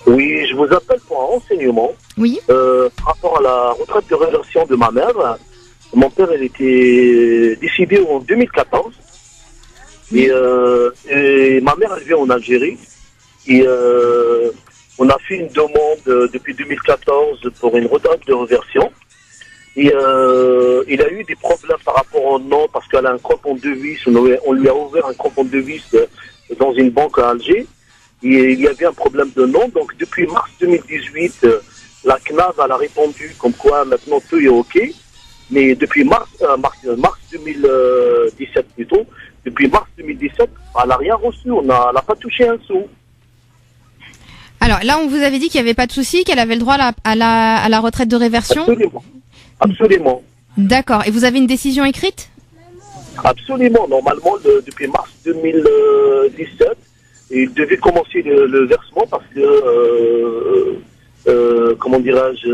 Oui, je vous appelle pour un renseignement. Oui. Par rapport à la retraite de réversion de ma mère. Mon père, il était décédé en 2014. Et ma mère, elle vit en Algérie. Et on a fait une demande depuis 2014 pour une retraite de réversion. Et il a eu des problèmes par rapport au nom, parce qu'elle a un compte en devise. On lui a ouvert un compte en devise dans une banque à Alger. Et il y avait un problème de nom. Donc depuis mars 2018, la CNAV elle a répondu comme quoi maintenant tout est OK. Mais depuis mars 2017 plutôt, depuis mars 2017, elle n'a rien reçu. Elle n'a pas touché un sou. Alors là, on vous avait dit qu'il n'y avait pas de souci, qu'elle avait le droit à la retraite de réversion. Absolument. Absolument. D'accord. Et vous avez une décision écrite? Absolument. Normalement, depuis mars 2017, il devait commencer le versement parce que, comment dirais-je,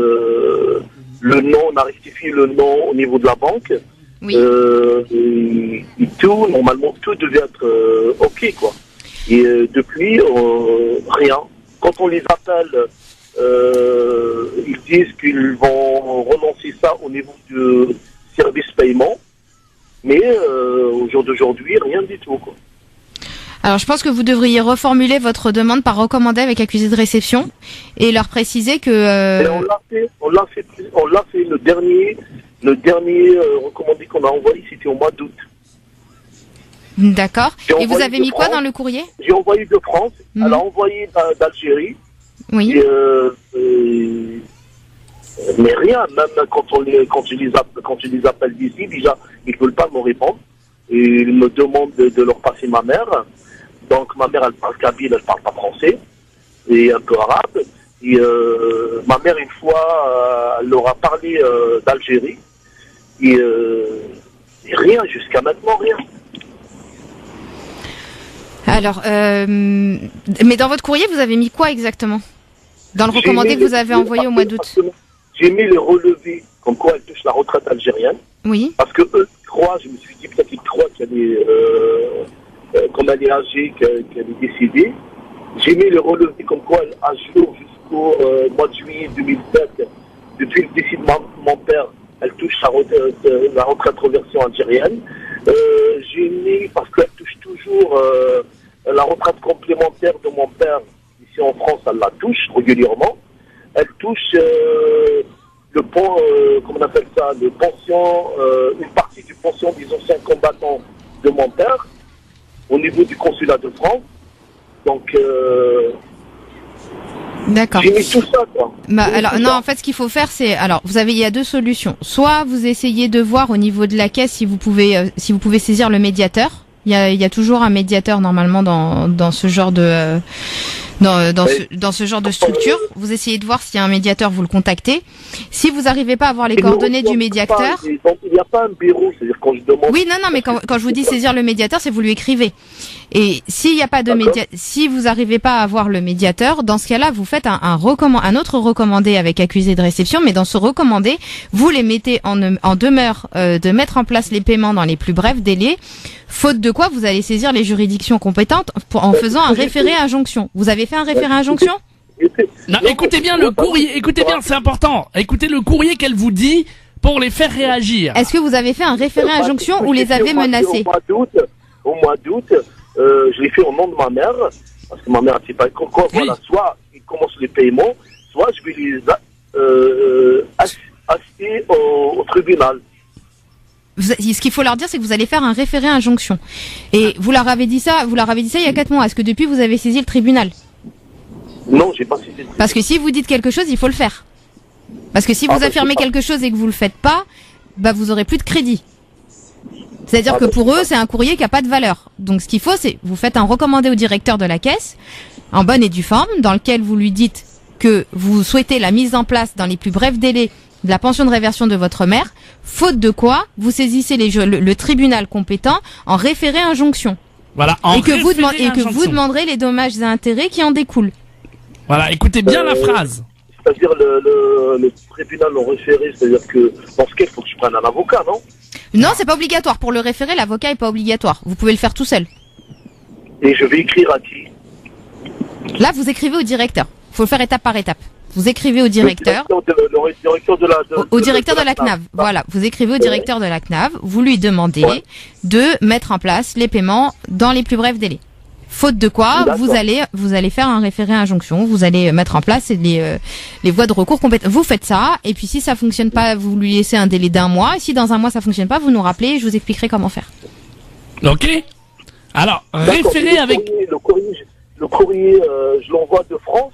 le nom, on a rectifié le nom au niveau de la banque. Oui. Et tout, normalement, tout devait être OK, quoi. Et depuis, rien. Quand on les appelle, ils disent qu'ils vont relancer ça au niveau du service paiement. Mais au jour d'aujourd'hui, rien du tout, quoi. Alors, je pense que vous devriez reformuler votre demande par recommandé avec accusé de réception et leur préciser que... Et on l'a fait le dernier recommandé qu'on a envoyé, c'était au mois d'août. D'accord. Et vous avez mis quoi dans le courrier? J'ai envoyé de France, elle a envoyé d'Algérie. Oui. Et, mais rien, même quand je les appelle d'ici, déjà, ils ne veulent pas me répondre. Et ils me demandent de leur passer ma mère. Donc ma mère, elle parle kabyle, elle parle pas français. Et un peu arabe. Et ma mère, une fois, elle leur a parlé d'Algérie. Et rien, jusqu'à maintenant, rien. Alors, mais dans votre courrier, vous avez mis quoi exactement? Dans le recommandé que vous avez envoyé au mois d'août? J'ai mis les relevés, comme quoi elle touche la retraite algérienne. Oui. Parce que eux croient, je me suis dit peut-être qu'ils croient qu'elle est, comme elle est âgée, qu'elle est décédée. J'ai mis les relevés comme quoi elle, à jour jusqu'au mois de juillet 2007, depuis le décès de mon père, elle touche la retraite reversion algérienne. J'ai mis, parce qu'elle touche toujours la retraite complémentaire de mon père, ici en France, elle la touche régulièrement. Elle touche comment on appelle ça, le pension, une partie du pension des anciens combattants de mon père, au niveau du consulat de France. Donc, d'accord. J'ai mis tout ça, quoi. Alors, non, en fait, ce qu'il faut faire, c'est, alors, il y a deux solutions. Soit vous essayez de voir au niveau de la caisse si vous pouvez saisir le médiateur. Il y a toujours un médiateur normalement dans ce genre de dans ce genre de structure. Vous essayez de voir s'il y a un médiateur, vous le contactez. Si vous n'arrivez pas à avoir les coordonnées du médiateur, il n'y a pas un bureau, c'est-à-dire quand je demande. Oui, non, mais quand je vous dis saisir le médiateur, c'est vous lui écrivez. Et s'il n'y a pas de si vous n'arrivez pas à avoir le médiateur, dans ce cas-là, vous faites un autre recommandé avec accusé de réception, mais dans ce recommandé, vous les mettez en demeure de mettre en place les paiements dans les plus brefs délais. Faute de quoi, vous allez saisir les juridictions compétentes en faisant un référé à injonction. Vous avez fait un référé à injonction? Non, écoutez bien le courrier, écoutez bien, c'est important. Écoutez le courrier qu'elle vous dit pour les faire réagir. Est-ce que vous avez fait un référé à injonction ou les avez menacés? Au mois d'août, je l'ai fait au nom de ma mère, parce que ma mère ne sait pas quoi. Oui. Voilà, soit ils commencent les paiements, soit je vais les assister au tribunal. Ce qu'il faut leur dire, c'est que vous allez faire un référé à injonction. Et vous leur avez dit ça il y a 4 mois. Est-ce que depuis vous avez saisi le tribunal? Non, j'ai pas saisi le tribunal. Parce que si vous dites quelque chose, il faut le faire. Parce que si vous affirmez quelque chose et que vous le faites pas, bah vous aurez plus de crédit. C'est-à-dire que pour eux, c'est un courrier qui a pas de valeur. Donc ce qu'il faut, c'est vous faites un recommandé au directeur de la caisse, en bonne et due forme, dans lequel vous lui dites que vous souhaitez la mise en place dans les plus brefs délais de la pension de réversion de votre mère, faute de quoi vous saisissez le tribunal compétent en référé injonction. Voilà, et que vous demanderez les dommages et intérêts qui en découlent. Voilà, écoutez bien la phrase. C'est-à-dire le tribunal en référé, c'est-à-dire que dans ce cas, il faut que je prenne un avocat, non? Non, c'est pas obligatoire. Pour le référé, l'avocat est pas obligatoire. Vous pouvez le faire tout seul. Et je vais écrire à qui? Là, vous écrivez au directeur. Faut le faire étape par étape. Vous écrivez au directeur. Le directeur de la... Au directeur de la CNAV. Voilà. Vous écrivez au directeur de la CNAV. Vous lui demandez de mettre en place les paiements dans les plus brefs délais. Faute de quoi, vous allez faire un référé à injonction, vous allez mettre en place les voies de recours compétentes. Vous faites ça, et puis si ça fonctionne pas, vous lui laissez un délai d'1 mois, et si dans 1 mois ça fonctionne pas, vous nous rappelez, je vous expliquerai comment faire. Ok. Alors, référé avec... Le courrier, je l'envoie de France,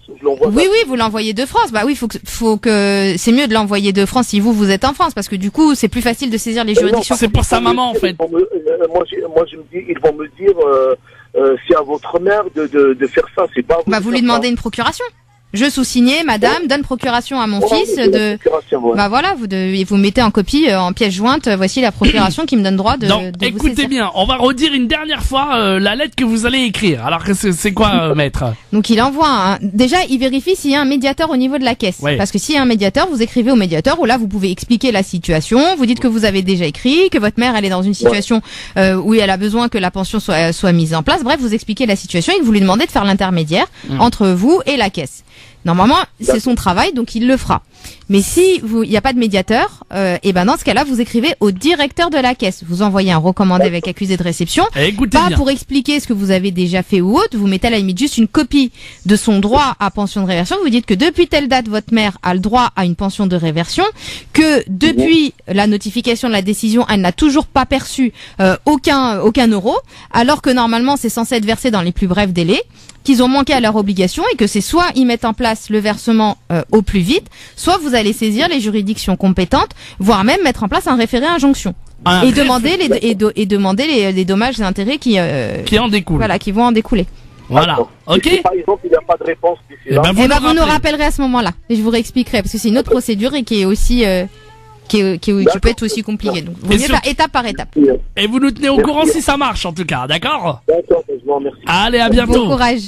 Oui, vous l'envoyez de France. Bah oui, faut que, c'est mieux de l'envoyer de France si vous êtes en France, parce que du coup, c'est plus facile de saisir les juridictions. C'est pour sa maman, en fait. Moi, je me dis, ils vont me dire, c'est à votre mère de faire ça, c'est pas à vous. Bah, vous lui demandez une procuration. Je sous-signé, madame, donne procuration à mon fils de... Bah voilà, vous mettez en copie, en pièce jointe, voici la procuration qui me donne droit de écoutez bien, on va redire une dernière fois la lettre que vous allez écrire. Alors que c'est quoi, maître? Donc il envoie déjà, il vérifie s'il y a un médiateur au niveau de la caisse. Ouais. Parce que s'il y a un médiateur, vous écrivez au médiateur, où là vous pouvez expliquer la situation, vous dites que vous avez déjà écrit, que votre mère elle est dans une situation où elle a besoin que la pension soit mise en place. Bref, vous expliquez la situation et que vous lui demandez de faire l'intermédiaire entre vous et la caisse. Normalement, c'est son travail, donc il le fera. Mais si il n'y a pas de médiateur, et ben dans ce cas-là, vous écrivez au directeur de la caisse. Vous envoyez un recommandé avec accusé de réception. Écoutez pas bien. pour expliquer ce que vous avez déjà fait ou autre. Vous mettez à la limite juste une copie de son droit à pension de réversion. Vous dites que depuis telle date, votre mère a le droit à une pension de réversion, que depuis la notification de la décision, elle n'a toujours pas perçu aucun euro, alors que normalement c'est censé être versé dans les plus brefs délais, qu'ils ont manqué à leur obligation et que c'est soit ils mettent en place le versement au plus vite, soit vous allez saisir les juridictions compétentes, voire même mettre en place un référé à injonction. Et demander les dommages et intérêts qui en découlent. Voilà, qui vont en découler. Voilà. Ok. Si, par exemple, il n'y a pas de réponse d'ici là. Ben, Vous nous rappellerez à ce moment-là et je vous réexpliquerai parce que c'est une autre procédure et qui est aussi qui peut être aussi compliquée. Donc, vaut mieux faire étape par étape. Et vous nous tenez au courant si ça marche, en tout cas, d'accord? D'accord, je vous remercie. Allez, à bientôt. Bon courage.